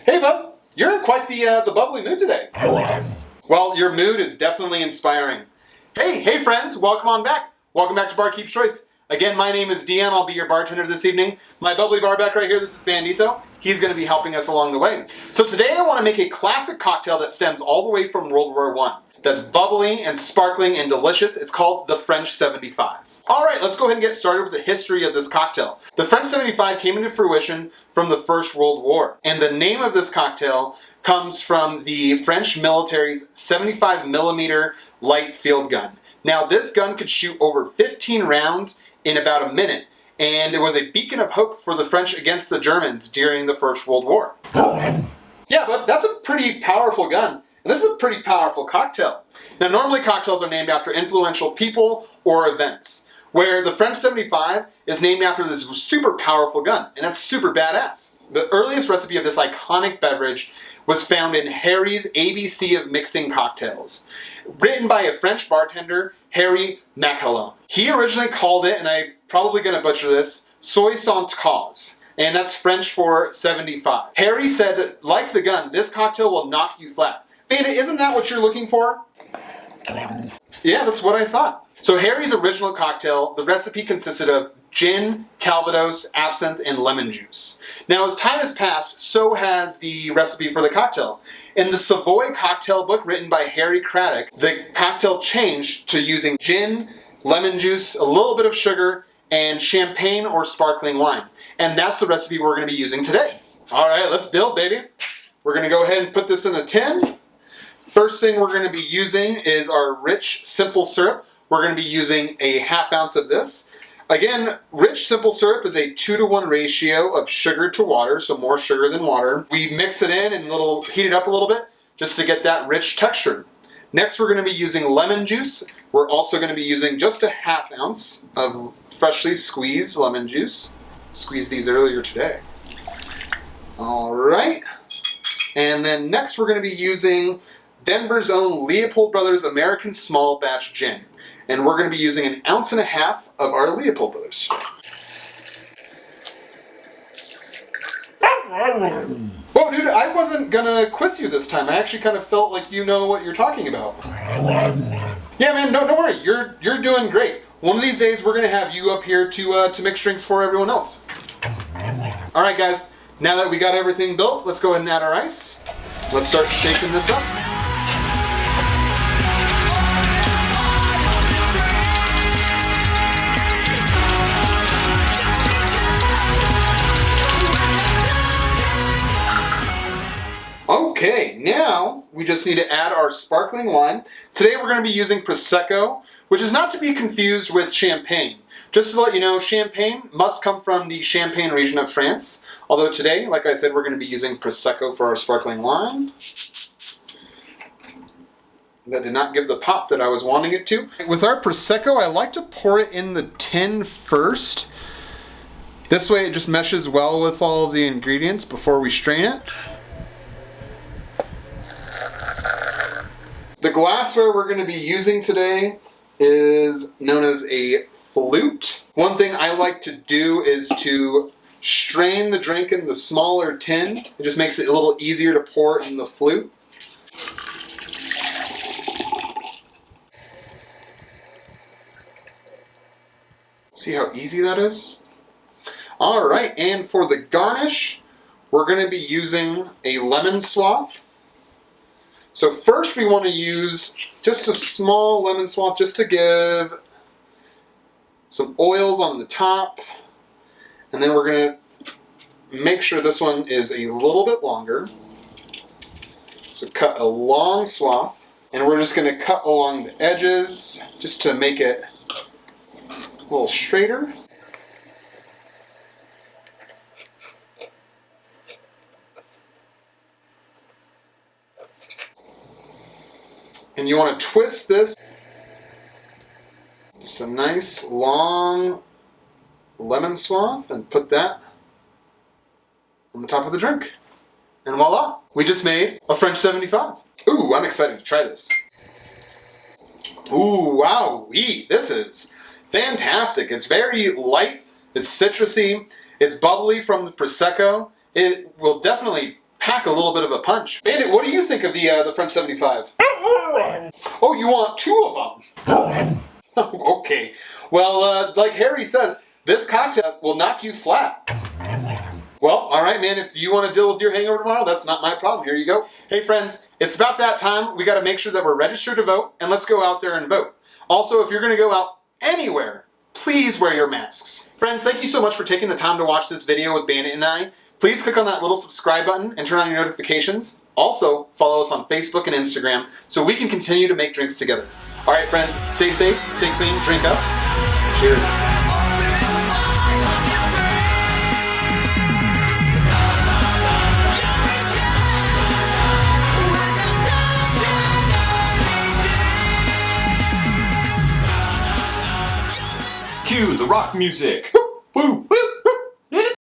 Hey, bud, you're in quite the bubbly mood today. Well, your mood is definitely inspiring. Hey, friends, welcome on back. Welcome back to Barkeep's Choice. Again, my name is DM. I'll be your bartender this evening. My bubbly bar back right here, this is Bandito. He's going to be helping us along the way. So today I want to make a classic cocktail that stems all the way from World War I. That's bubbly and sparkling and delicious. It's called the French 75. All right, let's go ahead and get started with the history of this cocktail. The French 75 came into fruition from the First World War, and the name of this cocktail comes from the French military's 75mm light field gun. Now, this gun could shoot over 15 rounds in about a minute, and it was a beacon of hope for the French against the Germans during the First World War. Yeah, but that's a pretty powerful gun. And this is a pretty powerful cocktail. Now, normally cocktails are named after influential people or events, where the French 75 is named after this super powerful gun, and that's super badass. The earliest recipe of this iconic beverage was found in Harry's ABC of Mixing Cocktails, written by a French bartender, Harry Macalon. He originally called it, and I'm probably going to butcher this, soixante cause. And that's French for 75. Harry said that, like the gun, this cocktail will knock you flat. Bandit, isn't that what you're looking for? Yeah, that's what I thought. So Harry's original cocktail, the recipe consisted of gin, calvados, absinthe, and lemon juice. Now, as time has passed, so has the recipe for the cocktail. In the Savoy cocktail book written by Harry Craddock, the cocktail changed to using gin, lemon juice, a little bit of sugar, and champagne or sparkling wine. And that's the recipe we're going to be using today. All right, let's build, baby. We're going to go ahead and put this in a tin. First thing we're going to be using is our rich simple syrup. We're going to be using a ½ ounce of this. Again, rich simple syrup is a 2-to-1 ratio of sugar to water, so more sugar than water. We mix it in and heat it up a little bit just to get that rich texture. Next, we're going to be using lemon juice. We're also going to be using just a ½ ounce of freshly squeezed lemon juice. Squeezed these earlier today. All right. And then next, we're going to be using Denver's own Leopold Brothers American Small Batch Gin. And we're going to be using 1.5 ounces of our Leopold Brothers. Whoa, dude, I wasn't going to quiz you this time. I actually kind of felt like you know what you're talking about. Yeah, man, no, don't worry. You're doing great. One of these days, we're going to have you up here to mix drinks for everyone else. All right, guys. Now that we got everything built, let's go ahead and add our ice. Let's start shaking this up. Okay, now we just need to add our sparkling wine. Today we're going to be using Prosecco, which is not to be confused with champagne. Just to let you know, champagne must come from the Champagne region of France. Although today, like I said, we're going to be using Prosecco for our sparkling wine. That did not give the pop that I was wanting it to. With our Prosecco, I like to pour it in the tin first. This way it just meshes well with all of the ingredients before we strain it. The glassware we're going to be using today is known as a flute. One thing I like to do is to strain the drink in the smaller tin. It just makes it a little easier to pour in the flute. See how easy that is? All right, and for the garnish, we're going to be using a lemon swath. So first we want to use just a small lemon swath just to give some oils on the top. And then we're going to make sure this one is a little bit longer. So cut a long swath. And we're just going to cut along the edges just to make it a little straighter. And you want to twist this. Just a nice long lemon swath and put that on the top of the drink. And voila, we just made a French 75. Ooh, I'm excited to try this. Ooh, wow-wee, this is fantastic. It's very light, it's citrusy, it's bubbly from the Prosecco. It will definitely pack a little bit of a punch. Bandit, what do you think of the French 75? Oh, you want 2 of them? Okay. Well, like Harry says, this cocktail will knock you flat. Well, all right, man, if you want to deal with your hangover tomorrow, that's not my problem. Here you go. Hey, friends, it's about that time. We got to make sure that we're registered to vote, and let's go out there and vote. Also, if you're going to go out anywhere, please wear your masks. Friends, thank you so much for taking the time to watch this video with Bandit and I. Please click on that little subscribe button and turn on your notifications. Also, follow us on Facebook and Instagram so we can continue to make drinks together. All right, friends, stay safe, stay clean, drink up. Cheers. Cue the rock music.